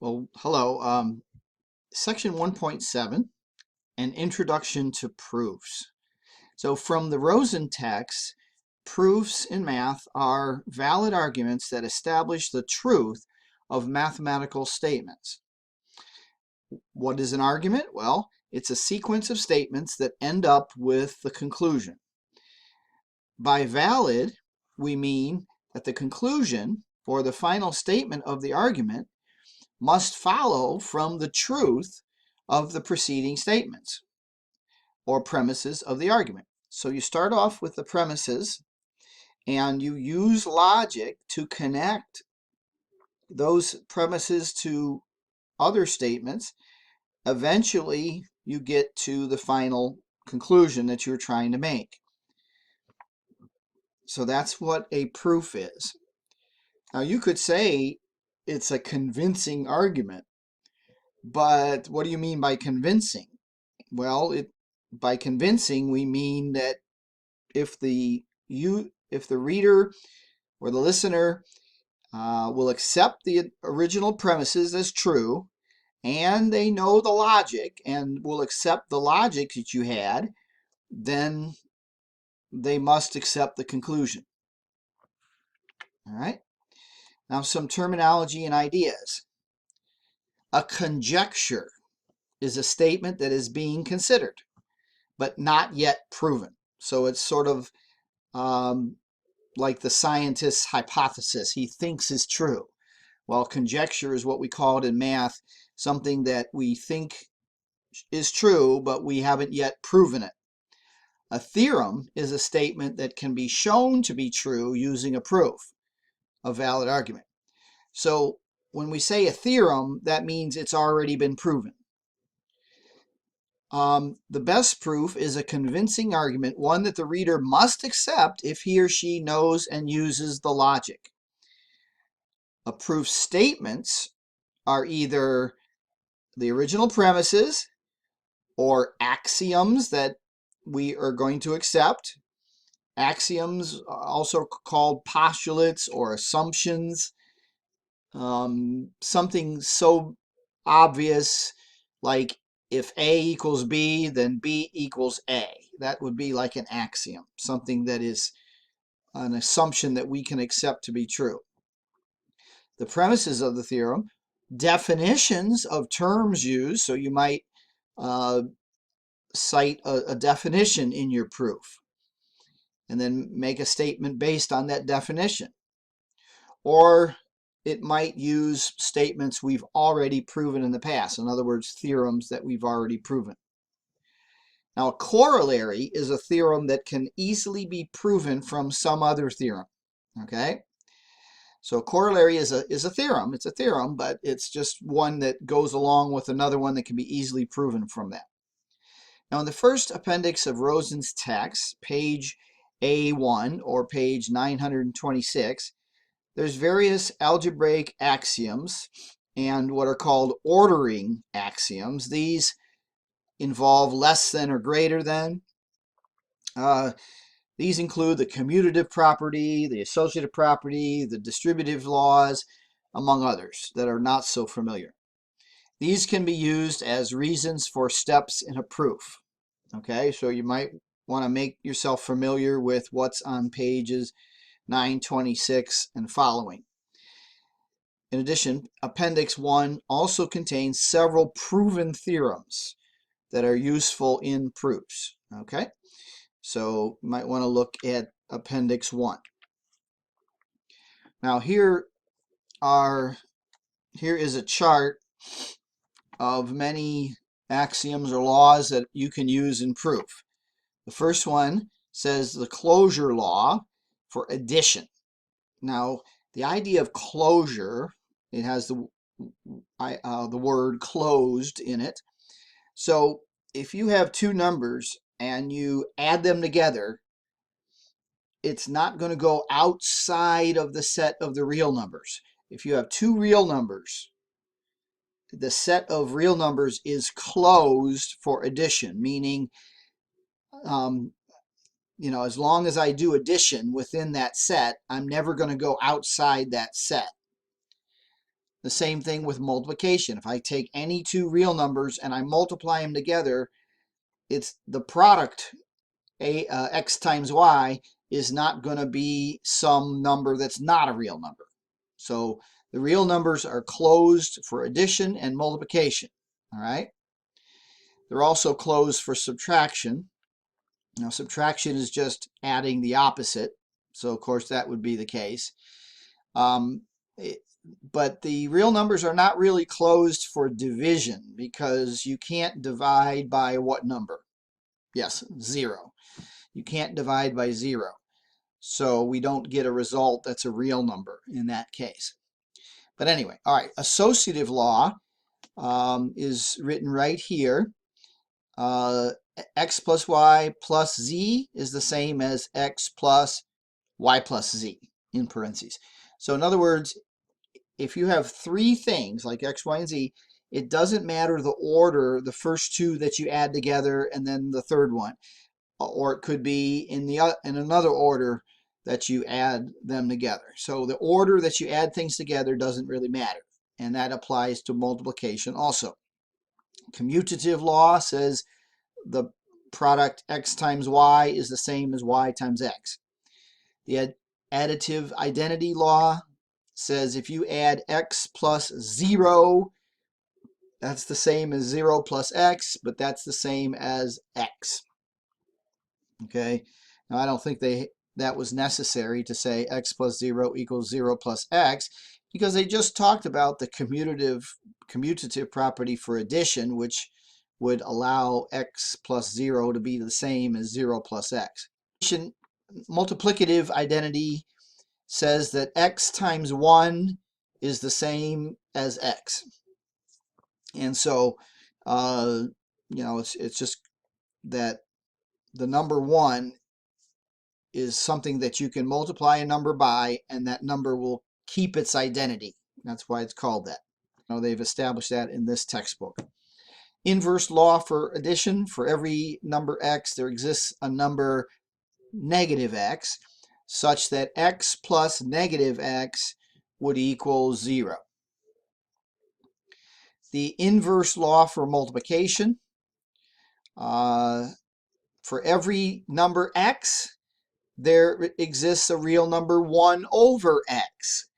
Well, hello. Section 1.7, an introduction to proofs. So from the Rosen text, proofs in math are valid arguments that establish the truth of mathematical statements. What is an argument? Well, it's a sequence of statements that end up with the conclusion. By valid, we mean that the conclusion or the final statement of the argument must follow from the truth of the preceding statements or premises of the argument. So you start off with the premises and you use logic to connect those premises to other statements. Eventually, you get to the final conclusion that you're trying to make. So that's what a proof is. Now, you could say it's a convincing argument, but what do you mean by convincing? Well, by convincing, we mean that if the reader or the listener will accept the original premises as true, and they know the logic and will accept the logic that you had, then they must accept the conclusion. All right. Now, some terminology and ideas. A conjecture is a statement that is being considered, but not yet proven. So it's sort of like the scientist's hypothesis he thinks is true. Well, conjecture is what we call it in math, something that we think is true, but we haven't yet proven it. A theorem is a statement that can be shown to be true using a proof, a valid argument. So when we say a theorem, that means it's already been proven. The best proof is a convincing argument, one that the reader must accept if he or she knows and uses the logic. A proof statements are either the original premises or axioms that we are going to accept. Axioms, also called postulates or assumptions, something so obvious like if A equals B, then B equals A. That would be like an axiom, something that is an assumption that we can accept to be true. The premises of the theorem, definitions of terms used, so you might cite a definition in your proof and then make a statement based on that definition. Or it might use statements we've already proven in the past. In other words, theorems that we've already proven. Now, a corollary is a theorem that can easily be proven from some other theorem. Okay? So a corollary is a theorem. It's a theorem, but it's just one that goes along with another one that can be easily proven from that. Now, in the first appendix of Rosen's text, page A1 or page 926, there's various algebraic axioms and what are called ordering axioms. These involve less than or greater than. These include the commutative property, the associative property, the distributive laws, among others that are not so familiar. These can be used as reasons for steps in a proof. Okay, so you might want to make yourself familiar with what's on pages 926 and following. In addition, Appendix 1 also contains several proven theorems that are useful in proofs. Okay, so you might want to look at Appendix 1. Now here is a chart of many axioms or laws that you can use in proof. The first one says the closure law for addition. Now, the idea of closure, it has the word closed in it. So if you have two numbers and you add them together, it's not going to go outside of the set of the real numbers. If you have two real numbers, the set of real numbers is closed for addition, meaning as long as I do addition within that set, I'm never going to go outside that set. The same thing with multiplication. If I take any two real numbers and I multiply them together, it's the product, x times y, is not going to be some number that's not a real number. So the real numbers are closed for addition and multiplication. All right. They're also closed for subtraction. Now, subtraction is just adding the opposite. So, of course, that would be the case. But the real numbers are not really closed for division because you can't divide by what number? Yes, 0. You can't divide by 0. So we don't get a result that's a real number in that case. But anyway, all right, associative law is written right here. X plus y plus z is the same as x plus y plus z in parentheses. So in other words, if you have three things like x, y, and z, it doesn't matter the order, the first two that you add together and then the third one. Or it could be in another order that you add them together. So the order that you add things together doesn't really matter. And that applies to multiplication also. Commutative law says the product x times y is the same as y times x. The additive identity law says if you add x plus 0, that's the same as 0 plus x, but that's the same as x. Okay, now I don't think that was necessary to say x plus 0 equals 0 plus x, because they just talked about the commutative property for addition, which would allow x plus 0 to be the same as 0 plus x. Multiplicative identity says that x times 1 is the same as x. And so, it's just that the number 1 is something that you can multiply a number by, and that number will keep its identity. That's why it's called that. They've established that in this textbook. Inverse law for addition: for every number x, there exists a number negative x, such that x plus negative x would equal 0. The inverse law for multiplication: for every number x, there exists a real number 1 over x,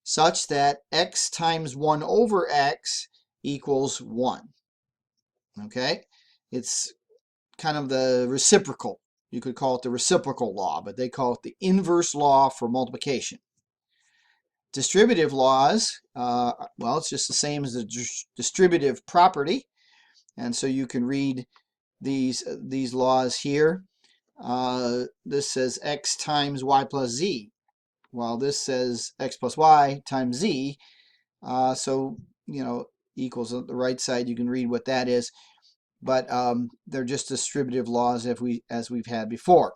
such that x times 1 over x equals 1. Okay? It's kind of the reciprocal. You could call it the reciprocal law, but they call it the inverse law for multiplication. Distributive laws, well, it's just the same as the distributive property. And so you can read these laws here. This says x times y plus z, while this says x plus y times z. So, equals on the right side. You can read what that is. But they're just distributive laws as we've had before.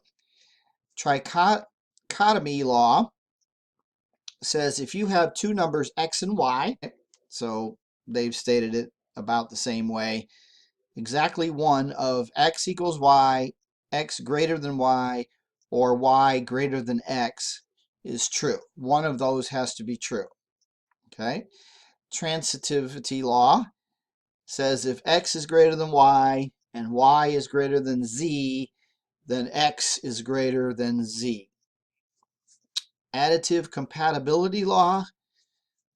Trichotomy law says if you have two numbers x and y, so they've stated it about the same way, exactly one of x equals y, x greater than y, or y greater than x is true. One of those has to be true. Okay? Transitivity law says if x is greater than y and y is greater than z, then x is greater than z. Additive compatibility law,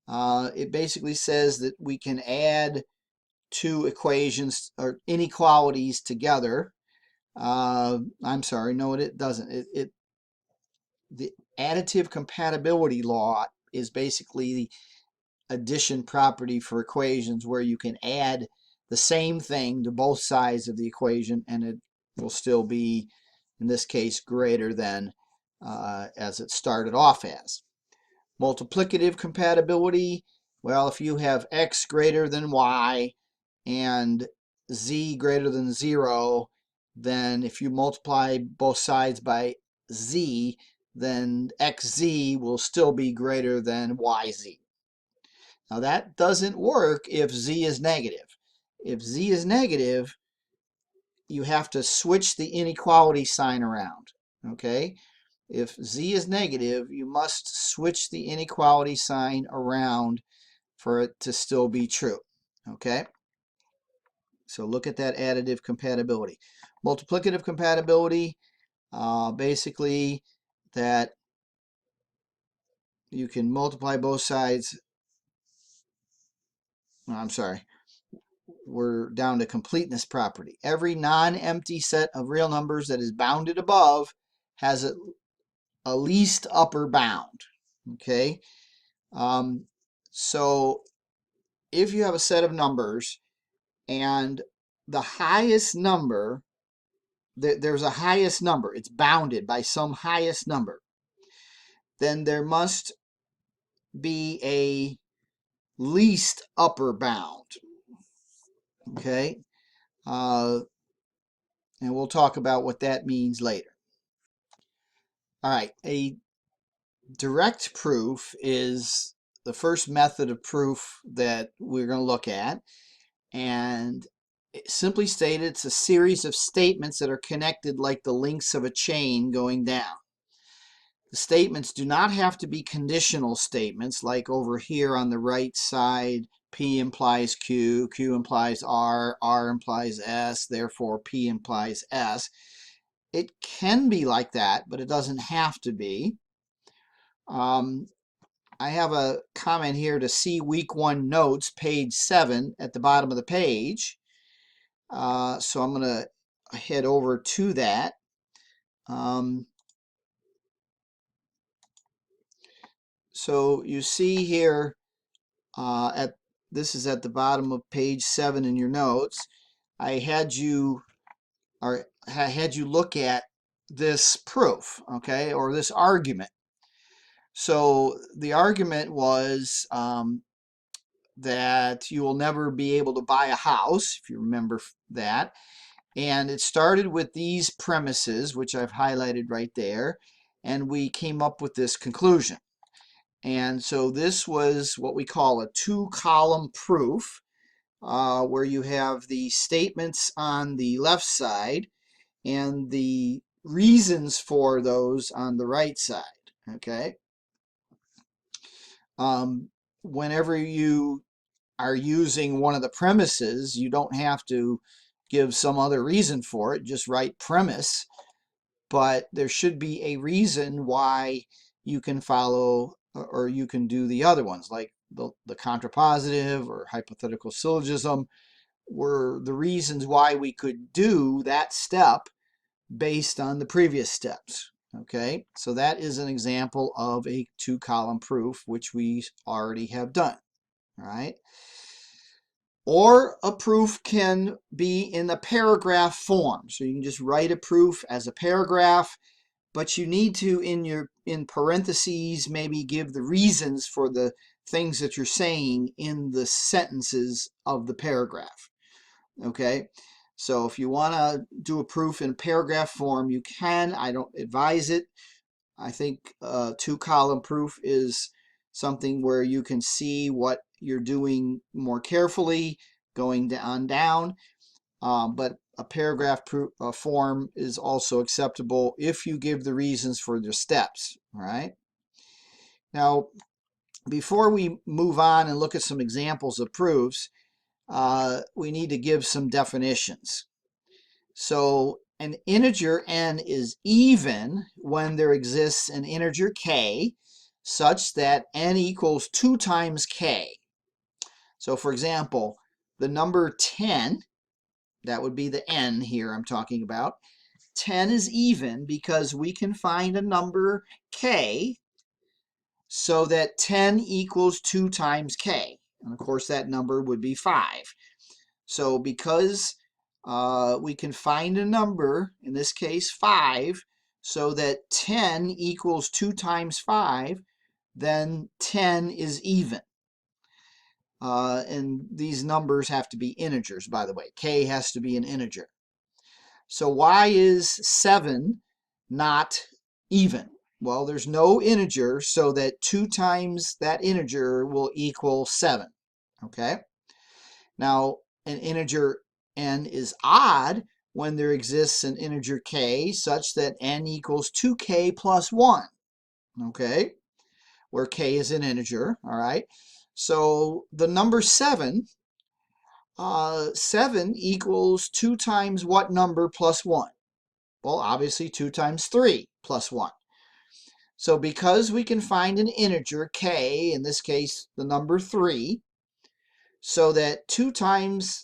it basically says that we can add two equations or inequalities together. I'm sorry, no, it doesn't. The additive compatibility law is basically the addition property for equations where you can add the same thing to both sides of the equation and it will still be, in this case, greater than as it started off as. Multiplicative compatibility, well, if you have x greater than y and z greater than 0, then if you multiply both sides by z, then xz will still be greater than yz. Now that doesn't work if z is negative. If z is negative, you have to switch the inequality sign around. Okay? If z is negative, you must switch the inequality sign around for it to still be true. Okay? So look at that additive compatibility. Multiplicative compatibility, basically that you can multiply both sides. I'm sorry. We're down to completeness property. Every non-empty set of real numbers that is bounded above has a least upper bound. Okay? So if you have a set of numbers and the highest number, there's a highest number, it's bounded by some highest number, then there must be a least upper bound. Okay? And we'll talk about what that means later. All right, a direct proof is the first method of proof that we're going to look at. And simply stated, it's a series of statements that are connected like the links of a chain going down. The statements do not have to be conditional statements like over here on the right side, P implies Q, Q implies R, R implies S, therefore P implies S. It can be like that, but it doesn't have to be. I have a comment here to see week 1 notes, page 7 at the bottom of the page. So I'm going to head over to that. So you see here, this is at the bottom of page 7 in your notes. I had you look at this proof, okay, or this argument. So the argument was that you will never be able to buy a house, if you remember that. And it started with these premises, which I've highlighted right there, and we came up with this conclusion. And so this was what we call a 2-column proof, where you have the statements on the left side and the reasons for those on the right side. Okay. Whenever you are using one of the premises, you don't have to give some other reason for it, just write premise. But there should be a reason why you can follow or you can do the other ones, like the contrapositive or hypothetical syllogism, were the reasons why we could do that step based on the previous steps. Okay, so that is an example of a 2-column proof, which we already have done. All right. Or a proof can be in the paragraph form. So you can just write a proof as a paragraph, but you need to, in parentheses, maybe give the reasons for the things that you're saying in the sentences of the paragraph. Okay, so if you want to do a proof in paragraph form, you can. I don't advise it. I think 2-column proof is something where you can see what you're doing more carefully going down. But a paragraph form is also acceptable if you give the reasons for the steps. All right. Now, before we move on and look at some examples of proofs, we need to give some definitions. So an integer n is even when there exists an integer k such that n equals 2 times k. So for example, the number 10, that would be the n here I'm talking about, 10 is even because we can find a number k so that 10 equals 2 times k. And of course that number would be 5. So because we can find a number, in this case 5, so that 10 equals 2 times 5, then 10 is even. And these numbers have to be integers, by the way. K has to be an integer. So why is 7 not even? Well, there's no integer, so that 2 times that integer will equal 7. Okay? Now, an integer n is odd when there exists an integer k such that n equals 2k plus 1. Okay? Where k is an integer, all right? So the number 7, 7 equals 2 times what number plus 1? Well, obviously 2 times 3 plus 1. So because we can find an integer, k, in this case the number 3, so that 2 times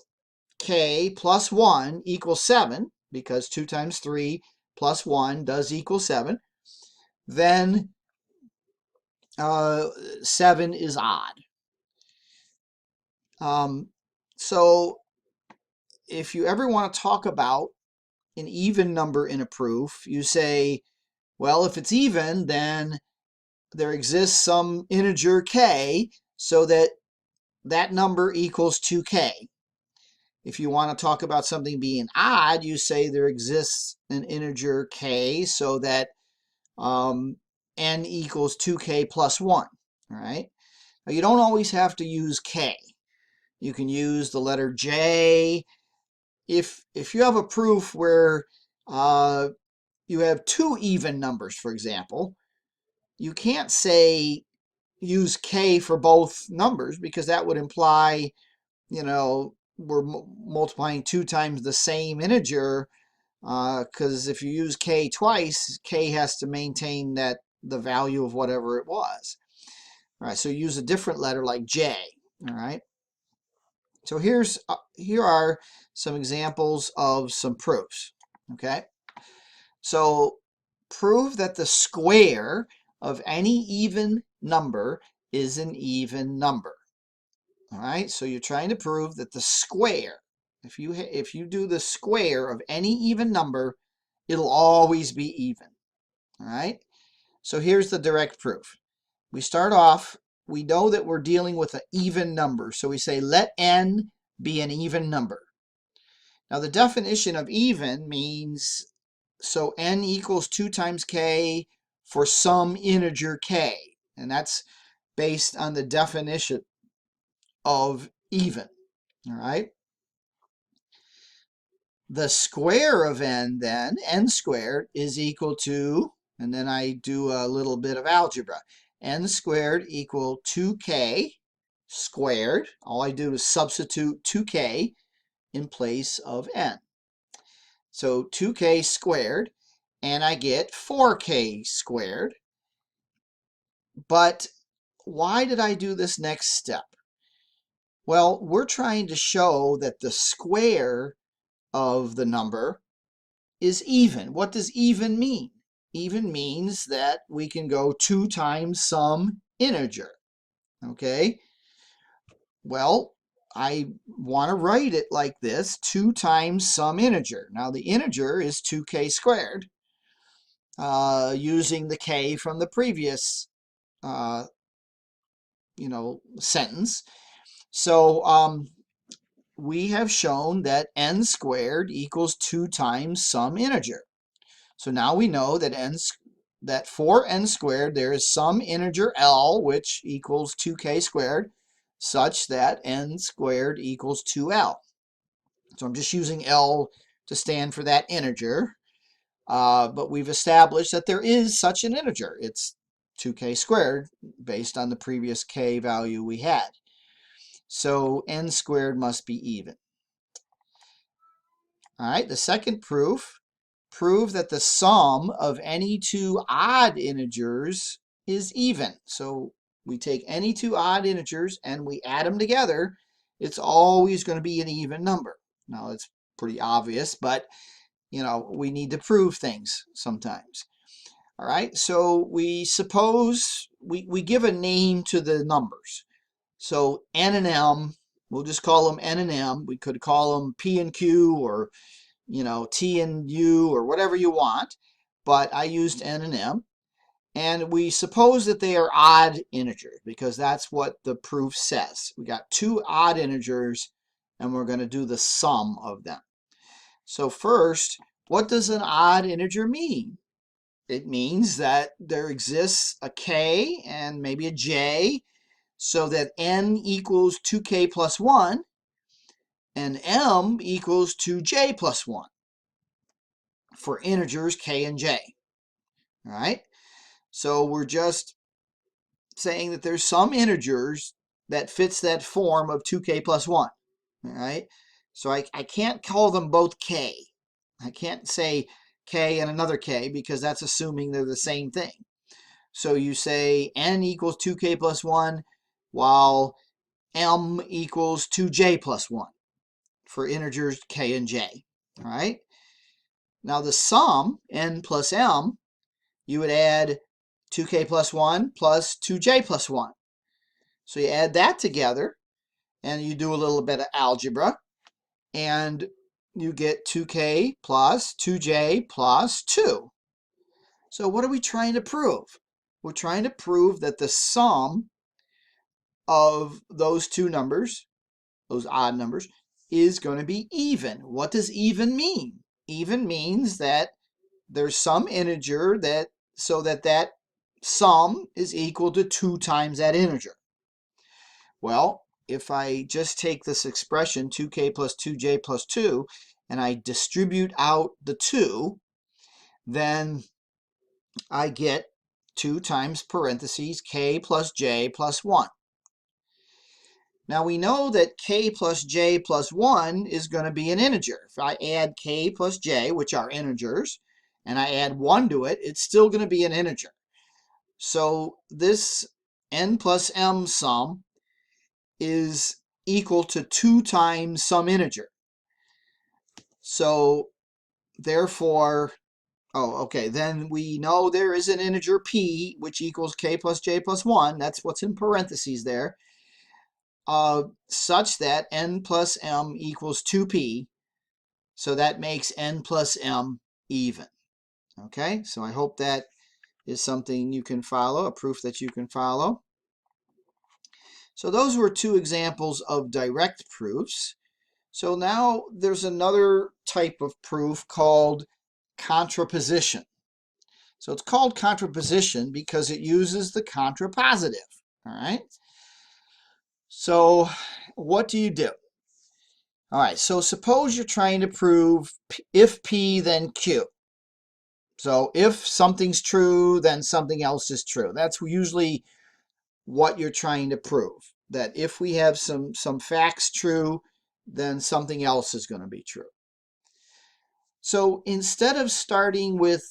k plus 1 equals 7, because 2 times 3 plus 1 does equal 7, then 7 is odd. So if you ever want to talk about an even number in a proof, you say, well, if it's even, then there exists some integer k so that that number equals 2k. If you want to talk about something being odd, you say there exists an integer k so that n equals 2k plus 1. All right. Now, you don't always have to use k. You can use the letter j. If you have a proof where you have 2 even numbers, for example, you can't say use k for both numbers, because that would imply, we're multiplying 2 times the same integer, because if you use k twice, k has to maintain the value of whatever it was. All right, so use a different letter like j. All right. So here are some examples of some proofs. Okay. So prove that the square of any even number is an even number. All right. So you're trying to prove that the square, if you do the square of any even number, it'll always be even. All right. So here's the direct proof. We start off, we know that we're dealing with an even number. So we say let n be an even number. Now the definition of even means, so n equals 2 times k for some integer k. And that's based on the definition of even. All right. The square of n then, n squared, is equal to, and then I do a little bit of algebra, n squared equal 2k squared. All I do is substitute 2k in place of n. So 2k squared, and I get 4k squared. But why did I do this next step? Well, we're trying to show that the square of the number is even. What does even mean? Even means that we can go 2 times some integer. Okay? Well, I want to write it like this, 2 times some integer. Now the integer is 2k squared, using the k from the previous sentence. So we have shown that n squared equals 2 times some integer. So now we know that for n squared there is some integer L which equals 2k squared, such that n squared equals 2L. So I'm just using L to stand for that integer. But we've established that there is such an integer. It's 2k squared based on the previous k value we had. So n squared must be even. All right, the second proof, prove that the sum of any 2 odd integers is even. So we take any 2 odd integers and we add them together. It's always going to be an even number. Now, it's pretty obvious, but we need to prove things sometimes. All right, so we suppose we give a name to the numbers. So n and m, we'll just call them n and m. We could call them p and q, or t and u, or whatever you want. But I used n and m. And we suppose that they are odd integers, because that's what the proof says. We got 2 odd integers, and we're going to do the sum of them. So first, what does an odd integer mean? It means that there exists a k and maybe a j, so that n equals 2k plus 1, and m equals 2j plus 1 for integers k and j. All right? So we're just saying that there's some integers that fits that form of 2k plus 1. All right? So I can't call them both k. I can't say k and another k because that's assuming they're the same thing. So you say n equals 2k plus 1 while m equals 2j plus 1 for integers k and j. All right? Now the sum, n plus m, you would add 2k plus 1 plus 2j plus 1. So you add that together and you do a little bit of algebra and you get 2k plus 2j plus 2. So what are we trying to prove? We're trying to prove that the sum of those two numbers, those odd numbers, is going to be even. What does even mean? Even means that there's some integer that so that sum is equal to 2 times that integer. Well, if I just take this expression 2k plus 2j plus 2 and I distribute out the 2, then I get 2 times parentheses k plus j plus 1. Now we know that k plus j plus 1 is going to be an integer. If I add k plus j, which are integers, and I add 1 to it, it's still going to be an integer. So this n plus m sum is equal to 2 times some integer. So therefore, then we know there is an integer p, which equals k plus j plus 1. That's what's in parentheses there. Such that n plus m equals 2p. So that makes n plus m even. Okay, so I hope that is something you can follow, a proof that you can follow. So those were 2 examples of direct proofs. So now there's another type of proof called contraposition. So it's called contraposition because it uses the contrapositive. All right. So what do you do? All right, so suppose you're trying to prove if P, then Q. So if something's true, then something else is true. That's usually what you're trying to prove. That if we have some facts true, then something else is going to be true. So instead of starting with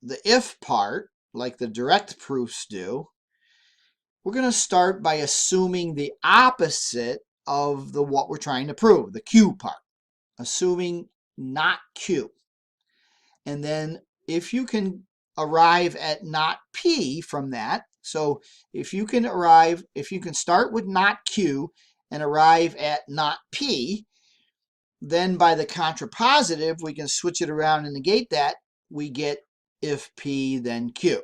the if part, like the direct proofs do, we're going to start by assuming the opposite of what we're trying to prove, the Q part. Assuming not Q. And then if you can arrive at not P from that, so if you can start with not Q and arrive at not P, then by the contrapositive, we can switch it around and negate that. We get if P, then Q.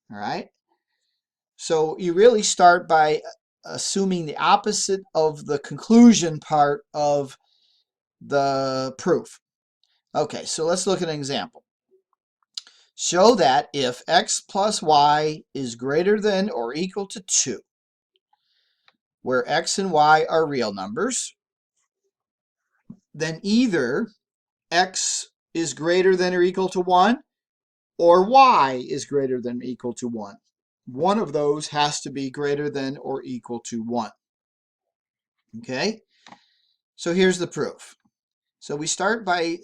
All right? So you really start by assuming the opposite of the conclusion part of the proof. Okay, so let's look at an example. Show that if x plus y is greater than or equal to 2, where x and y are real numbers, then either x is greater than or equal to 1 or y is greater than or equal to 1. One of those has to be greater than or equal to 1. Okay, so here's the proof. So we start by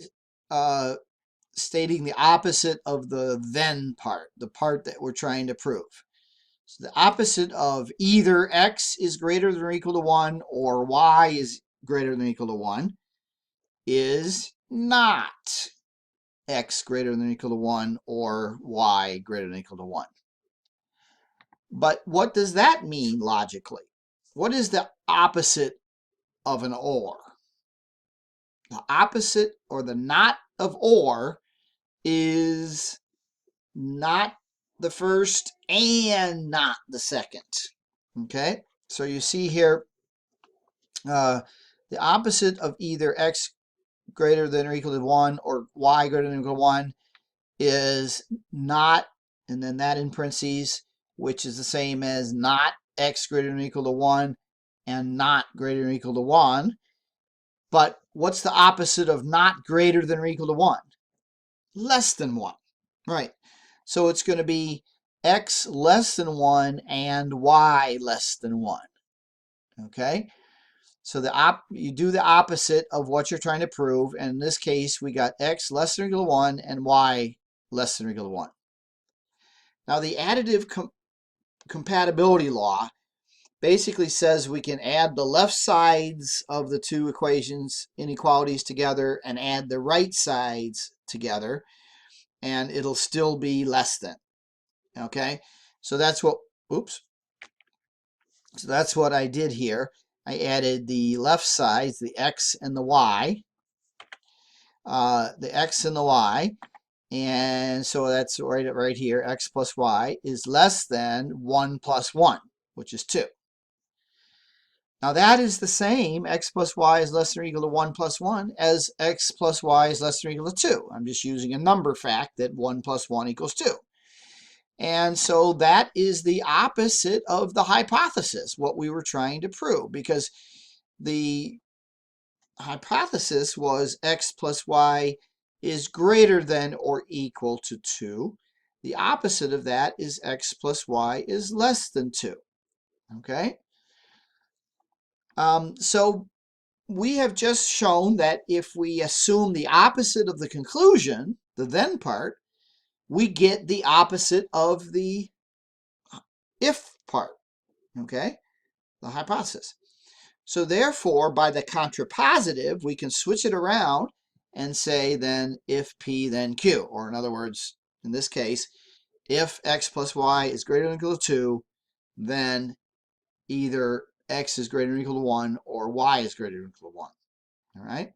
stating the opposite of the then part, the part that we're trying to prove. So the opposite of either x is greater than or equal to 1 or y is greater than or equal to 1 is not x greater than or equal to 1 or y greater than or equal to 1. But what does that mean logically? What is the opposite of an or? The opposite or the not of or is not the first and not the second. Okay, so you see here the opposite of either x greater than or equal to 1 or y greater than or equal to 1 is not, and then that in parentheses, which is the same as not x greater than or equal to 1 and not greater than or equal to 1. But what's the opposite of not greater than or equal to 1? Less than 1. Right. So it's going to be x less than 1 and y less than 1. Okay? So you do the opposite of what you're trying to prove. And in this case, we got x less than or equal to 1 and y less than or equal to 1. Now, the additive compatibility law basically says we can add the left sides of the two inequalities together and add the right sides together, and it'll still be less than. Okay? So that's what, oops. So that's what I did here. I added the left sides, the x and the y, and so that's right here. X plus y is less than 1 plus 1, which is 2. Now that is the same, x plus y is less than or equal to 1 plus 1, as x plus y is less than or equal to 2. I'm just using a number fact that 1 plus 1 equals 2. And so that is the opposite of the hypothesis, what we were trying to prove, because the hypothesis was x plus y is greater than or equal to 2. The opposite of that is x plus y is less than 2. Okay? So we have just shown that if we assume the opposite of the conclusion, the then part, we get the opposite of the if part, okay? The hypothesis. So therefore, by the contrapositive, we can switch it around and say then if P, then Q. Or in other words, in this case, if x plus y is greater than or equal to 2, then either x is greater than or equal to 1 or y is greater than or equal to 1. All right?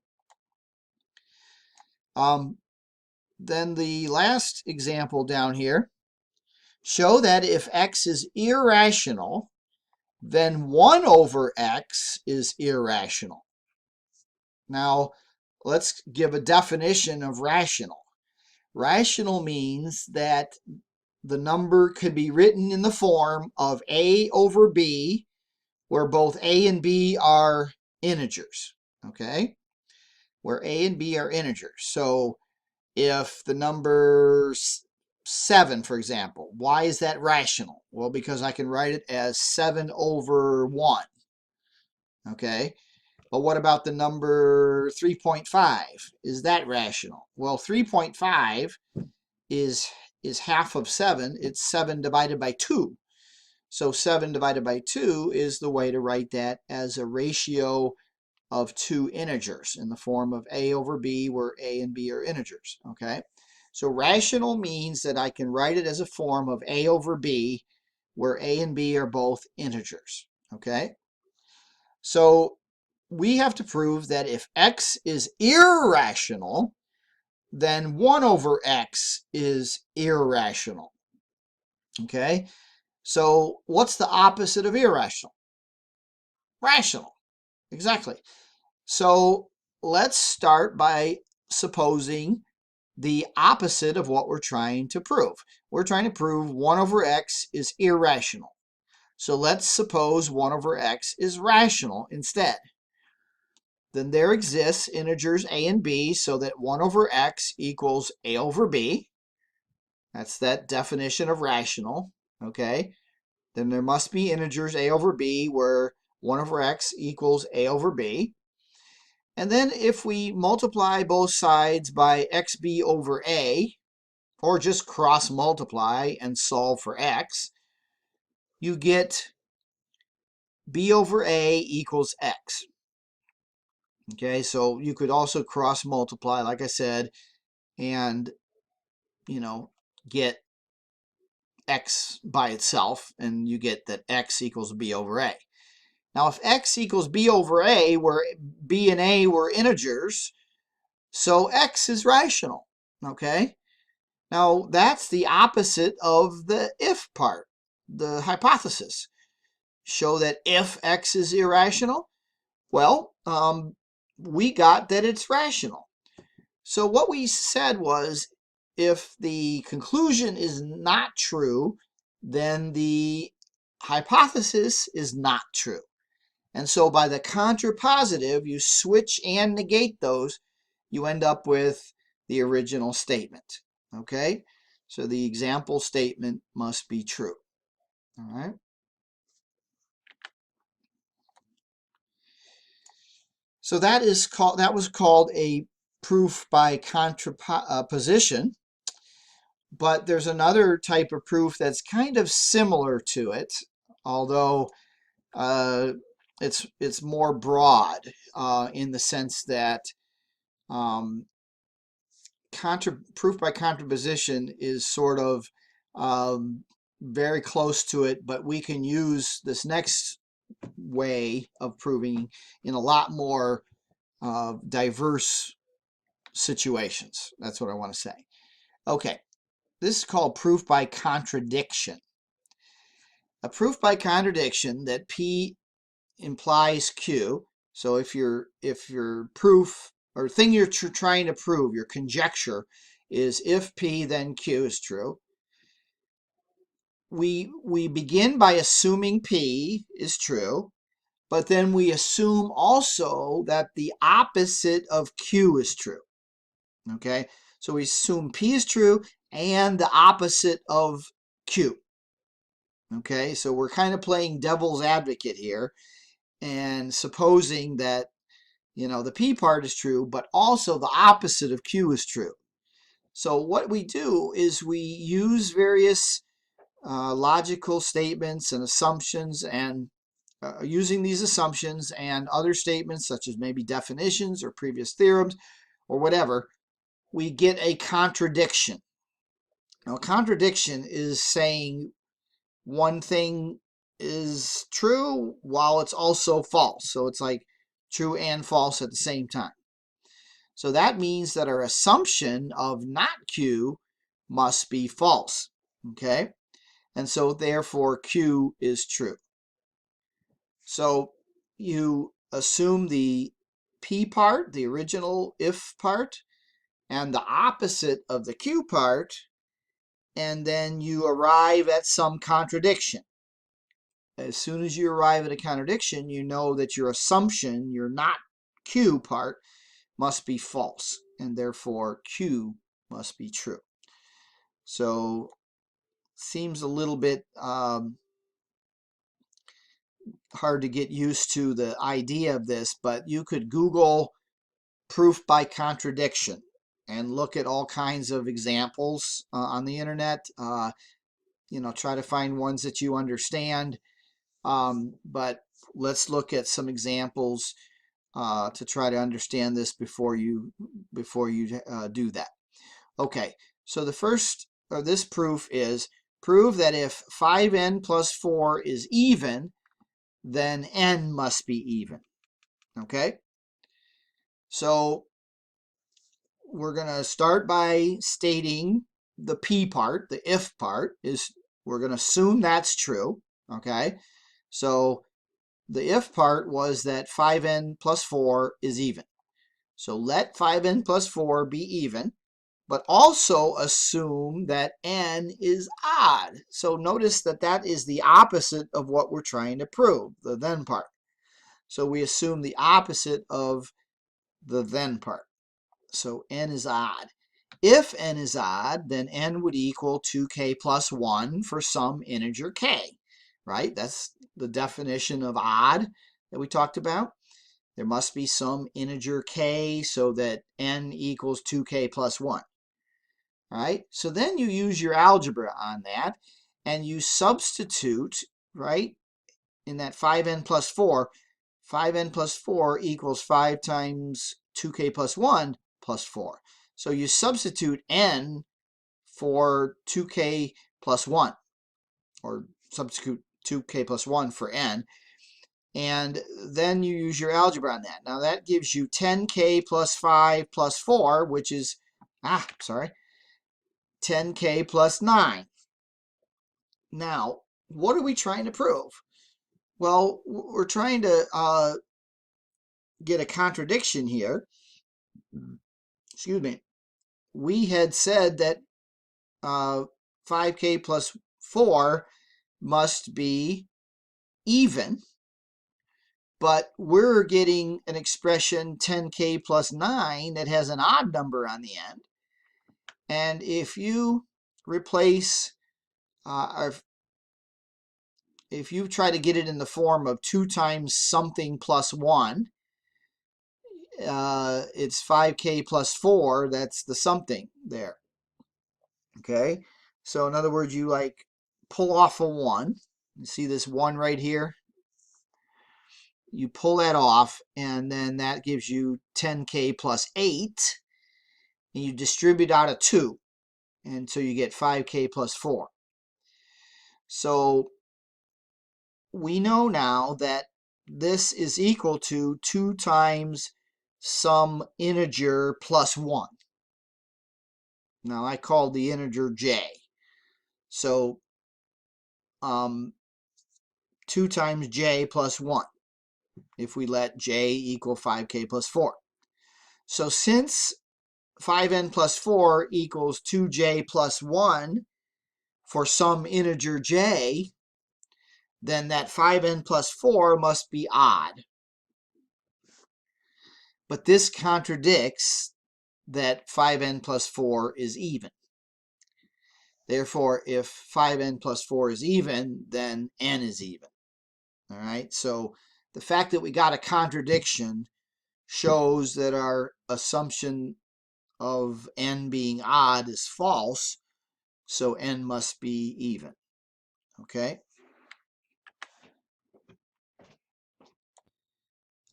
Then the last example down here, show that if x is irrational, then 1 over x is irrational. Now, let's give a definition of rational. Rational means that the number could be written in the form of a over b, where both a and b are integers, okay? Where a and b are integers. So if the number 7, for example, why is that rational? Well, because I can write it as 7 over 1, okay? But what about the number 3.5? Is that rational? Well, 3.5 is half of 7. It's 7 divided by 2. So 7 divided by 2 is the way to write that as a ratio of two integers in the form of a over b, where a and b are integers, okay? So rational means that I can write it as a form of a over b, where a and b are both integers, okay? So we have to prove that if x is irrational, then 1 over x is irrational, okay? So what's the opposite of irrational? Rational, exactly. So let's start by supposing the opposite of what we're trying to prove. We're trying to prove 1 over x is irrational. So let's suppose 1 over x is rational instead. Then there exists integers a and b, so that 1 over x equals a over b. That's that definition of rational, okay? Then there must be integers a over b, where 1 over x equals a over b. And then if we multiply both sides by xb over a, or just cross multiply and solve for x, you get b over a equals x. Okay, so you could also cross multiply, like I said, and, get x by itself, and you get that x equals b over a. Now, if x equals b over a, where b and a were integers, so x is rational, okay? Now, that's the opposite of the if part, the hypothesis. Show that if x is irrational, well, we got that it's rational. So what we said was, if the conclusion is not true, then the hypothesis is not true. And so by the contrapositive, you switch and negate those, you end up with the original statement. Okay? So the example statement must be true. All right. So that was called a proof by contraposition. But there's another type of proof that's kind of similar to it, although it's more broad in the sense that proof by contraposition is sort of very close to it, but we can use this next way of proving in a lot more diverse situations. That's what I want to say. Okay, this is called proof by contradiction. A proof by contradiction that P implies Q. So if your proof or thing you're trying to prove, your conjecture, is if P, then Q is true. We begin by assuming P is true, but then we assume also that the opposite of Q is true. Okay, so we assume P is true and the opposite of Q. Okay, so we're kind of playing devil's advocate here and supposing that, the P part is true, but also the opposite of Q is true. So what we do is we use various logical statements and assumptions, and using these assumptions and other statements such as maybe definitions or previous theorems or whatever, we get a contradiction. Now, a contradiction is saying one thing is true while it's also false. So it's like true and false at the same time. So that means that our assumption of not Q must be false. Okay? And so therefore Q is true. So you assume the P part, the original if part, and the opposite of the Q part, and then you arrive at some contradiction. As soon as you arrive at a contradiction, you know that your assumption, your not Q part, must be false, and therefore Q must be true. So seems a little bit hard to get used to the idea of this, but you could Google proof by contradiction and look at all kinds of examples on the internet. Try to find ones that you understand. But let's look at some examples to try to understand this before you do that. Okay, so the first this proof is prove that if 5n plus 4 is even, then n must be even. Okay, so we're going to start by stating the P part, the if part, is we're going to assume that's true. Okay, so the if part was that 5n plus 4 is even. So let 5n plus 4 be even, but also assume that n is odd. So notice that that is the opposite of what we're trying to prove, the then part. So we assume the opposite of the then part. So n is odd. If n is odd, then n would equal 2k plus 1 for some integer k, right? That's the definition of odd that we talked about. There must be some integer k so that n equals 2k plus 1. All right, so then you use your algebra on that, and you substitute, right, in that 5n plus 4. 5n plus 4 equals 5 times 2k plus 1 plus 4. So you substitute n for 2k plus 1, or substitute 2k plus 1 for n, and then you use your algebra on that. Now that gives you 10k plus 5 plus 4, which is, 10k plus 9. Now, what are we trying to prove? Well, we're trying to get a contradiction here. Excuse me. We had said that 5k plus 4 must be even, but we're getting an expression 10k plus 9 that has an odd number on the end. And if you replace, if you try to get it in the form of 2 times something plus 1, it's 5k plus 4, that's the something there. Okay, so in other words, you like pull off a 1. You see this 1 right here? You pull that off, and then that gives you 10k plus 8, and you distribute out a 2, and so you get 5k plus 4. So we know now that this is equal to 2 times some integer plus 1. Now I called the integer j. So 2 times j plus 1, if we let j equal 5k plus 4. So since 5n plus 4 equals 2j plus 1 for some integer j, then that 5n plus 4 must be odd. But this contradicts that 5n plus 4 is even. Therefore, if 5n plus 4 is even, then n is even. All right, so the fact that we got a contradiction shows that our assumption of n being odd is false, so n must be even. Okay?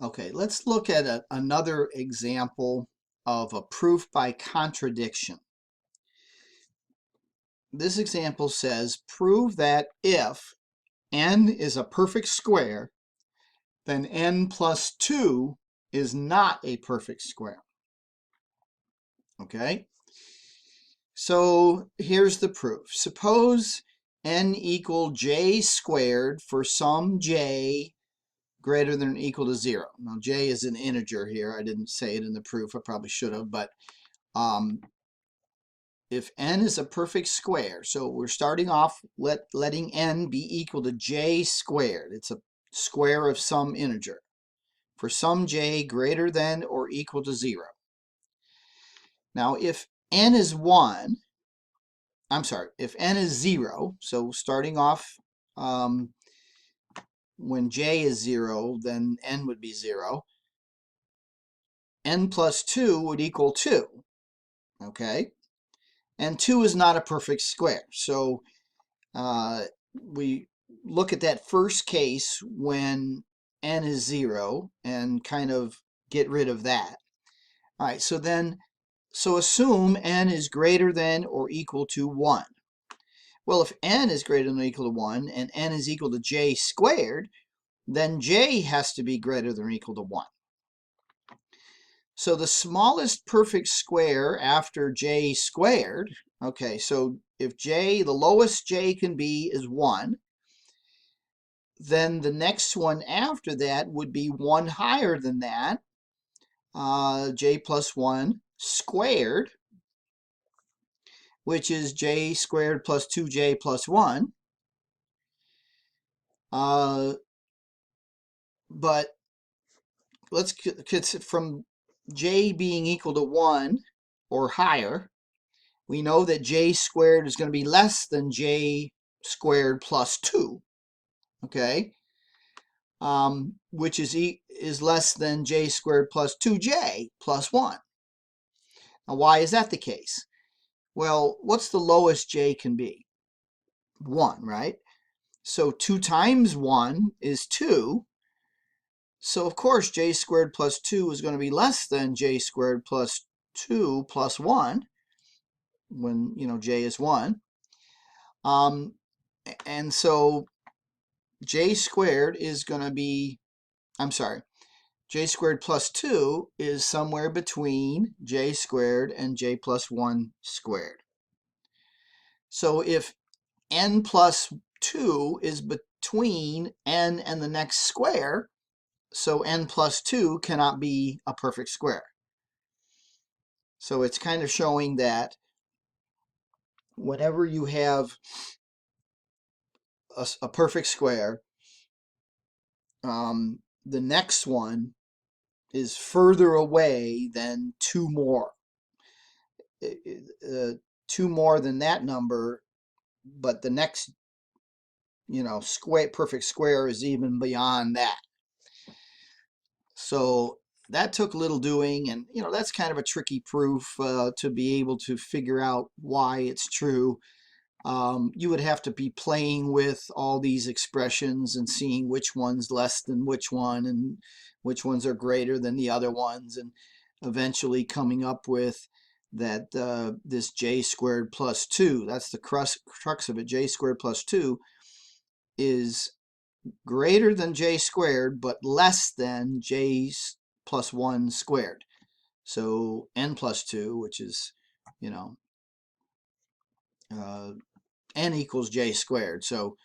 Okay, let's look at another example of a proof by contradiction. This example says, prove that if n is a perfect square, then n plus 2 is not a perfect square. Okay? So here's the proof. Suppose n equal j squared for some j greater than or equal to 0. Now j is an integer here. I didn't say it in the proof. I probably should have, but if n is a perfect square, so we're starting off letting n be equal to j squared. It's a square of some integer for some j greater than or equal to 0. Now if n is 1, if n is 0, so starting off when j is 0, then n would be 0. N plus 2 would equal 2. Okay? And 2 is not a perfect square. So we look at that first case when n is 0 and kind of get rid of that. All right, so assume n is greater than or equal to 1. Well, if n is greater than or equal to 1 and n is equal to j squared, then j has to be greater than or equal to 1. So the smallest perfect square after j squared, okay, so if j, the lowest j can be is 1, then the next one after that would be 1 higher than that, j plus 1 squared, which is j squared plus 2j plus 1. But let's from j being equal to 1 or higher, we know that j squared is going to be less than j squared plus 2, okay? Which is less than j squared plus 2j plus 1. Now, why is that the case? Well, what's the lowest j can be? 1, right? So 2 times 1 is 2. So, of course, j squared plus 2 is going to be less than j squared plus 2 plus 1 when, j is 1. And so j squared is going to be, j squared plus 2 is somewhere between j squared and j plus 1 squared. So if n plus 2 is between n and the next square, so n plus 2 cannot be a perfect square. So it's kind of showing that whenever you have a perfect square, the next one is further away than 2 more. two more than that number, but the next, perfect square is even beyond that. So that took a little doing, and that's kind of a tricky proof to be able to figure out why it's true. You would have to be playing with all these expressions and seeing which one's less than which one and which ones are greater than the other ones, and eventually coming up with that this j squared plus 2, that's the crux of it, j squared plus 2 is greater than j squared but less than j plus 1 squared. So n plus 2, which is, n equals j squared. So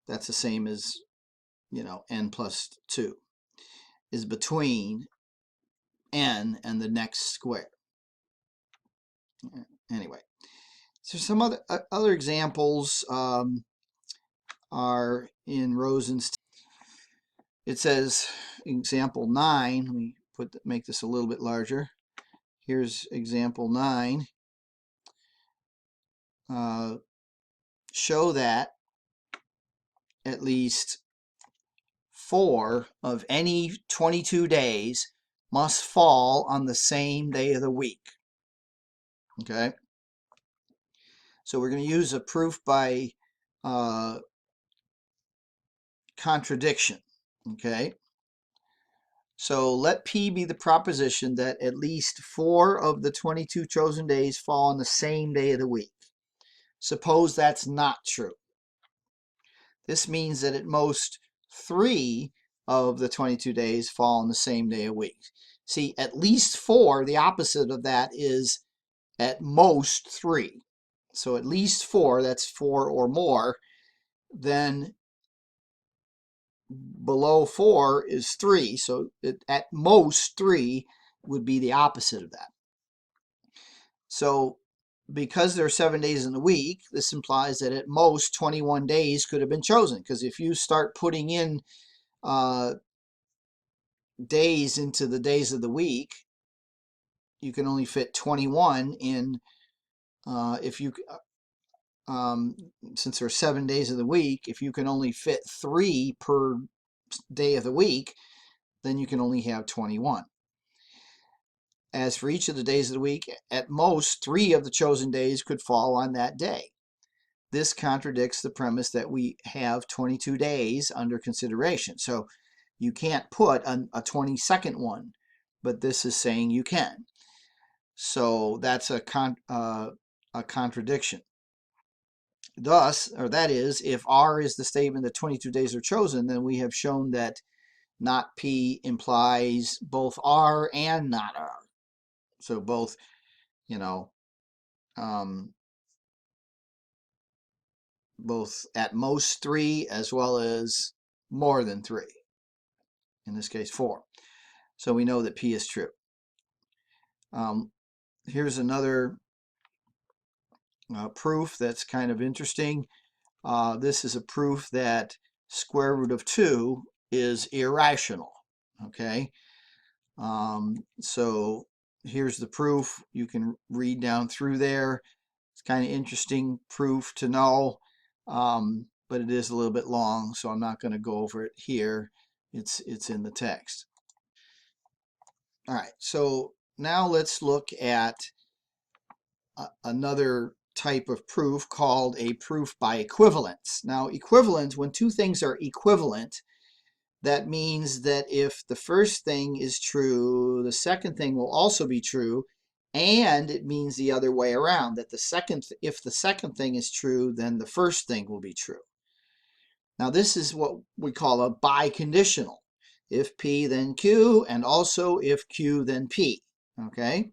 that's the same as, n plus 2 is between n and the next square. Anyway, so some other examples are in Rosen's. It says example 9. Let me make this a little bit larger. Here's example 9. Show that at least 4 of any 22 days must fall on the same day of the week. Okay, so we're going to use a proof by contradiction. Okay, so let P be the proposition that at least 4 of the 22 chosen days fall on the same day of the week. Suppose that's not true. This means that at most 3 of the 22 days fall on the same day of the week. See, at least 4, the opposite of that is at most 3. So at least 4, that's 4 or more. Then below 4 is 3. So at most 3 would be the opposite of that. So because there are 7 days in the week, this implies that at most 21 days could have been chosen. Because if you start putting in days into the days of the week, you can only fit 21 in. Since there are 7 days of the week, if you can only fit 3 per day of the week, then you can only have 21. As for each of the days of the week, at most 3 of the chosen days could fall on that day. This contradicts the premise that we have 22 days under consideration. So you can't put a 22nd one, but this is saying you can. So that's a contradiction. Thus, or that is, if R is the statement that 22 days are chosen, then we have shown that not P implies both R and not R. So both, both at most 3 as well as more than 3. In this case, 4. So we know that P is true. Here's another proof that's kind of interesting. This is a proof that square root of 2 is irrational. Okay, so here's the proof. You can read down through there. It's kind of interesting proof to know, but it is a little bit long, so I'm not going to go over it here. It's in the text. All right, so now let's look at another type of proof called a proof by equivalence. Now, equivalence, when two things are equivalent, that means that if the first thing is true, the second thing will also be true, and it means the other way around, that if the second thing is true, then the first thing will be true. Now, this is what we call a biconditional. If P, then Q, and also if Q, then P. Okay?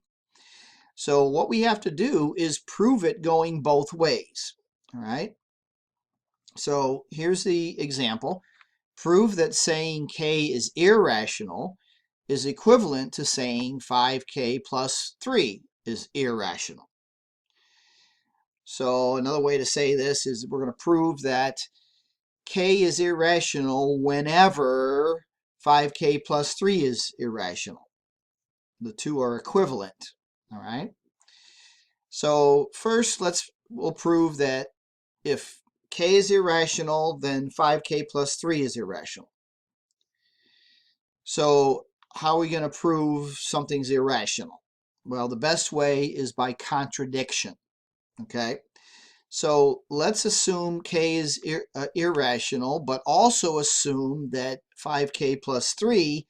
So what we have to do is prove it going both ways. All right? So here's the example. Prove that saying K is irrational is equivalent to saying 5K plus 3 is irrational. So another way to say this is we're going to prove that K is irrational whenever 5K plus 3 is irrational. The two are equivalent. All right. So first, we'll prove that if k is irrational, then 5k plus 3 is irrational. So how are we going to prove something's irrational? Well, the best way is by contradiction. Okay, so let's assume k is irrational, but also assume that 5k plus 3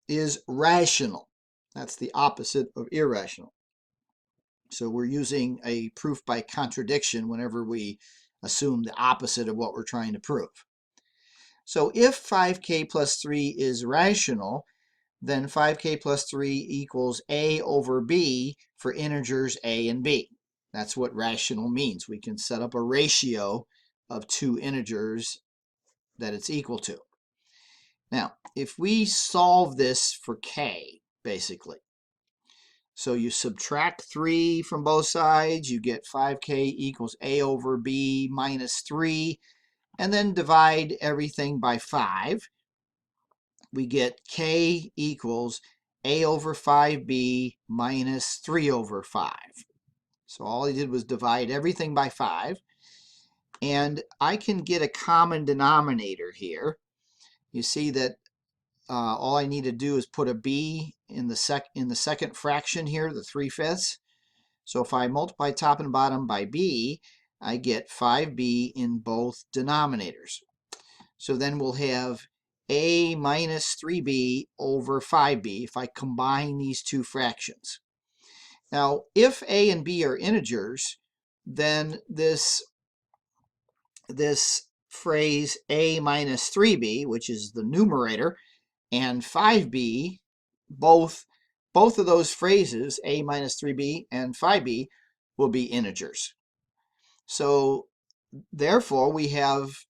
is rational. That's the opposite of irrational. So we're using a proof by contradiction whenever we assume the opposite of what we're trying to prove. So if 5k plus 3 is rational, then 5k plus 3 equals a over b for integers a and b. That's what rational means. We can set up a ratio of two integers that it's equal to. Now, if we solve this for k, basically, so you subtract 3 from both sides, you get 5k equals a over b minus 3, and then divide everything by 5. We get k equals a over 5b minus 3 over 5. So all I did was divide everything by 5. And I can get a common denominator here. You see that all I need to do is put a b in the second fraction here, the 3/5. So if I multiply top and bottom by b, I get 5b in both denominators. So then we'll have a minus 3b over 5b if I combine these two fractions. Now, if a and b are integers, then this phrase a minus 3b, which is the numerator, and 5b, both of those phrases, a minus 3b and 5b, will be integers. So therefore, we have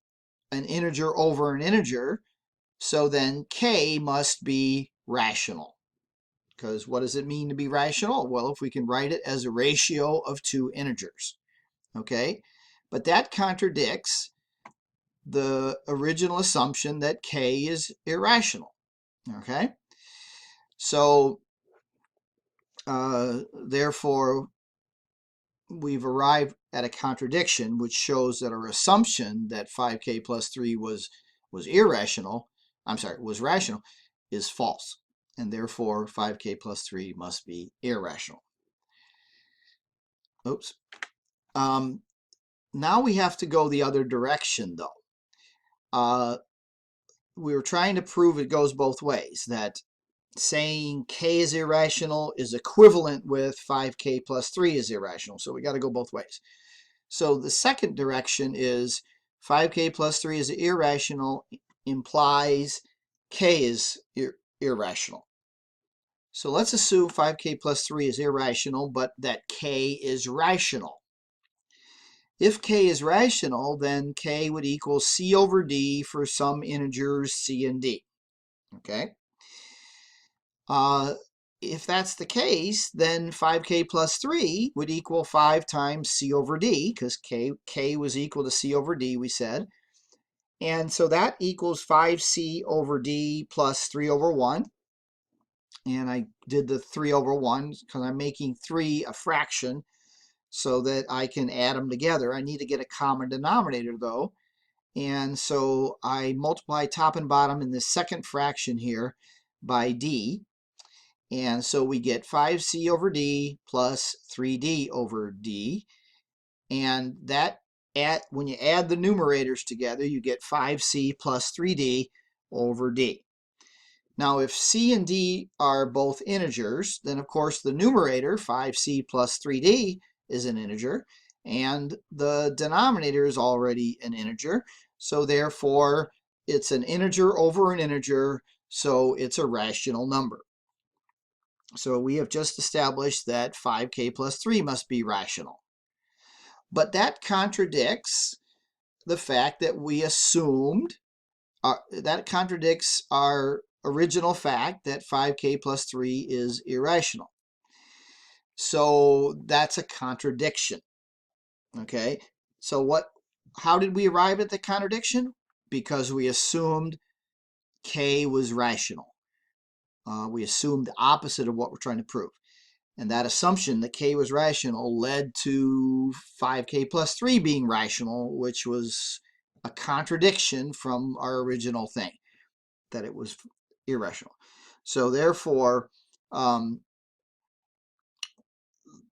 an integer over an integer, so then k must be rational. Because what does it mean to be rational? Well, if we can write it as a ratio of two integers. Okay? But that contradicts the original assumption that k is irrational. Okay? So, therefore, we've arrived at a contradiction, which shows that our assumption that 5k plus 3 was irrational, was rational, is false. And therefore, 5k plus 3 must be irrational. Oops. Now we have to go the other direction, though. We were trying to prove it goes both ways, that saying k is irrational is equivalent with 5k plus 3 is irrational. So we got to go both ways. So the second direction is 5k plus 3 is irrational implies k is irrational. So let's assume 5k plus 3 is irrational, but that k is rational. If k is rational, then k would equal c over d for some integers c and d. Okay? If that's the case, then 5k plus 3 would equal 5 times c over d, because k was equal to c over d, we said. And so that equals 5c over d plus 3 over 1. And I did the 3 over 1 because I'm making 3 a fraction so that I can add them together. I need to get a common denominator, though. And so I multiply top and bottom in the second fraction here by d. And so we get 5c over d plus 3d over d. And that, when you add the numerators together, you get 5c plus 3d over d. Now, if c and d are both integers, then of course the numerator, 5c plus 3d, is an integer, and the denominator is already an integer. So therefore, it's an integer over an integer, so it's a rational number. So we have just established that 5k plus 3 must be rational. But that contradicts the fact that we assumed, that contradicts our original fact that 5k plus 3 is irrational. So that's a contradiction. Okay, so how did we arrive at the contradiction? Because we assumed k was rational. We assumed the opposite of what we're trying to prove. And that assumption that k was rational led to 5k plus 3 being rational, which was a contradiction from our original thing, that it was irrational. So therefore,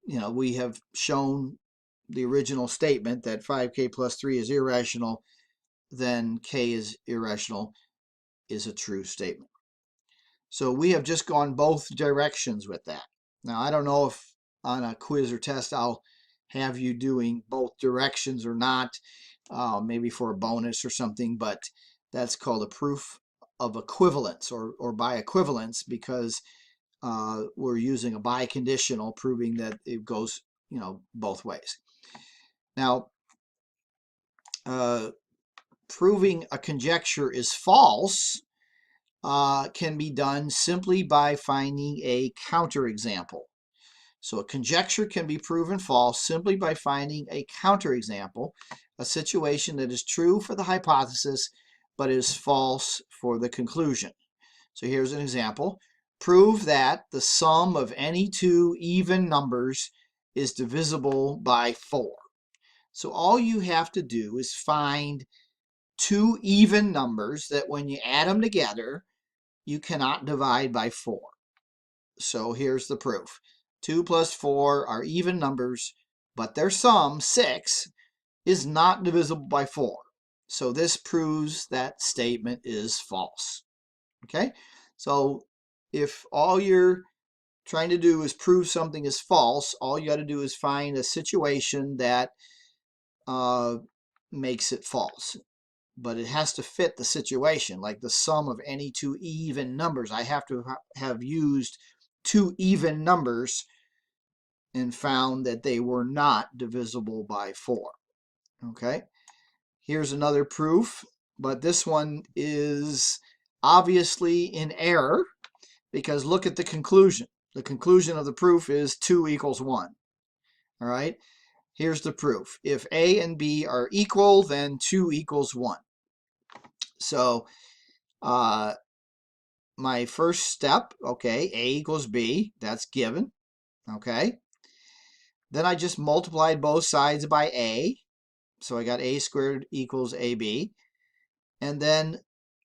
we have shown the original statement that 5k plus 3 is irrational, then k is irrational is a true statement. So we have just gone both directions with that. Now, I don't know if on a quiz or test I'll have you doing both directions or not, maybe for a bonus or something, but that's called a proof of equivalence or by equivalence, because we're using a biconditional, proving that it goes, both ways. Now, proving a conjecture is false can be done simply by finding a counterexample. So a conjecture can be proven false simply by finding a counterexample, a situation that is true for the hypothesis but is false for the conclusion. So here's an example. Prove that the sum of any two even numbers is divisible by 4. So all you have to do is find two even numbers that when you add them together, you cannot divide by 4. So here's the proof. 2 plus 4 are even numbers, but their sum, 6, is not divisible by 4. So this proves that statement is false. Okay? So if all you're trying to do is prove something is false, all you got to do is find a situation that makes it false. But it has to fit the situation, like the sum of any two even numbers. I have to have used two even numbers and found that they were not divisible by 4. Okay, here's another proof, but this one is obviously in error because look at the conclusion. The conclusion of the proof is 2 equals 1. All right, here's the proof. If A and B are equal, then 2 equals 1. So my first step, okay, A equals B, that's given, okay. Then I just multiplied both sides by A, so I got A squared equals AB. And then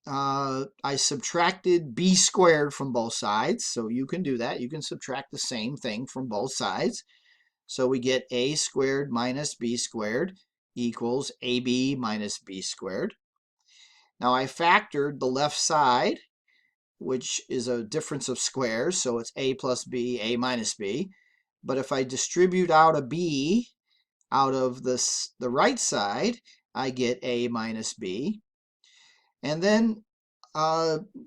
I subtracted B squared from both sides, so you can do that. You can subtract the same thing from both sides. So we get A squared minus B squared equals AB minus B squared. Now I factored the left side, which is a difference of squares, so it's A plus B, A minus B. But if I distribute out a B out of the right side, I get A minus B. And then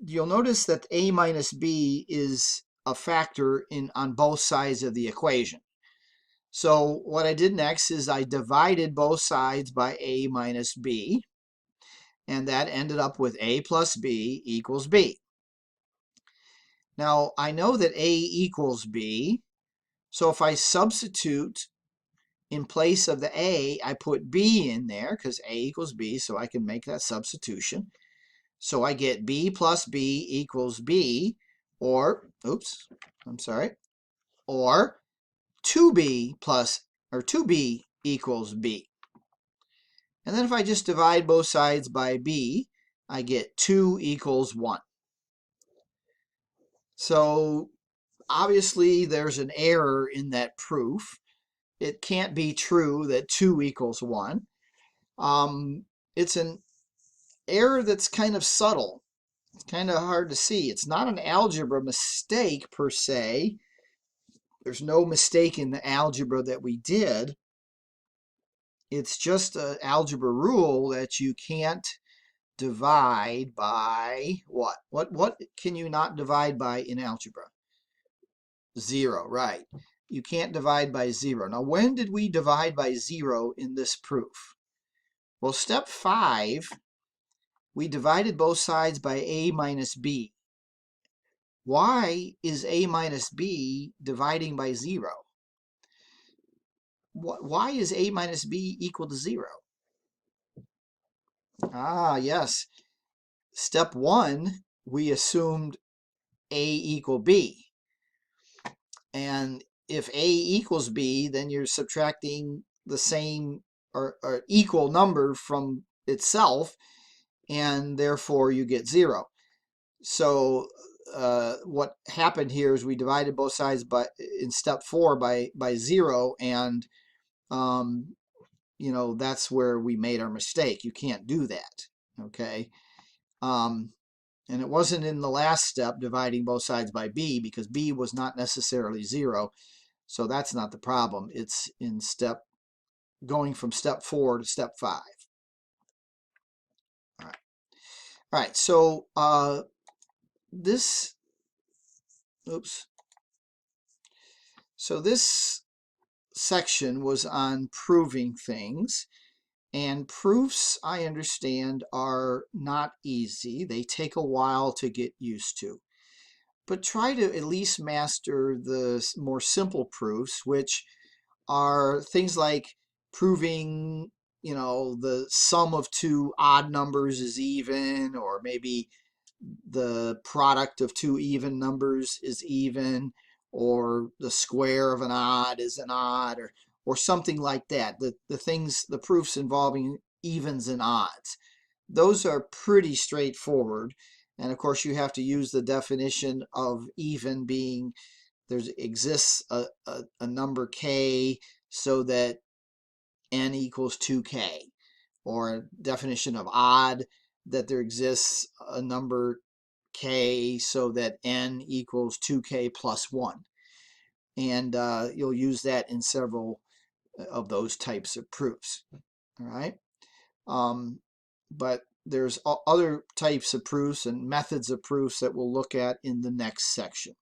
you'll notice that A minus B is a factor on both sides of the equation. So what I did next is I divided both sides by A minus B, and that ended up with A plus B equals B. Now, I know that A equals B, so if I substitute in place of the A, I put B in there because A equals B, so I can make that substitution. So I get B plus B equals B, or, oops, I'm sorry, or 2B equals B. And then if I just divide both sides by B, I get 2 equals 1. So obviously there's an error in that proof. It can't be true that 2 equals 1. It's an error that's kind of subtle. It's kind of hard to see. It's not an algebra mistake per se. There's no mistake in the algebra that we did. It's just an algebra rule that you can't divide by what? What can you not divide by in algebra? 0, right. You can't divide by 0. Now, when did we divide by 0 in this proof? Well, step 5, we divided both sides by A minus B. Why is A minus B dividing by 0? Why is A minus B equal to 0? Ah, yes. Step 1, we assumed A equal B. And if A equals B, then you're subtracting the same or equal number from itself, and therefore you get 0. So what happened here is we divided both sides in step 4 by 0, and that's where we made our mistake. You can't do that, okay? And it wasn't in the last step, dividing both sides by B, because B was not necessarily 0. So that's not the problem. It's in going from step 4 to step 5. All right. All right. So this, oops. So this section was on proving things. And proofs, I understand, are not easy. They take a while to get used to. But try to at least master the more simple proofs, which are things like proving, the sum of two odd numbers is even, or maybe the product of two even numbers is even, or the square of an odd is an odd, or something like that. The proofs involving evens and odds. Those are pretty straightforward. And of course, you have to use the definition of even being there exists a number k so that n equals 2k, or a definition of odd that there exists a number k so that n equals 2k plus 1. And you'll use that in several of those types of proofs. All right. But there's other types of proofs and methods of proofs that we'll look at in the next section.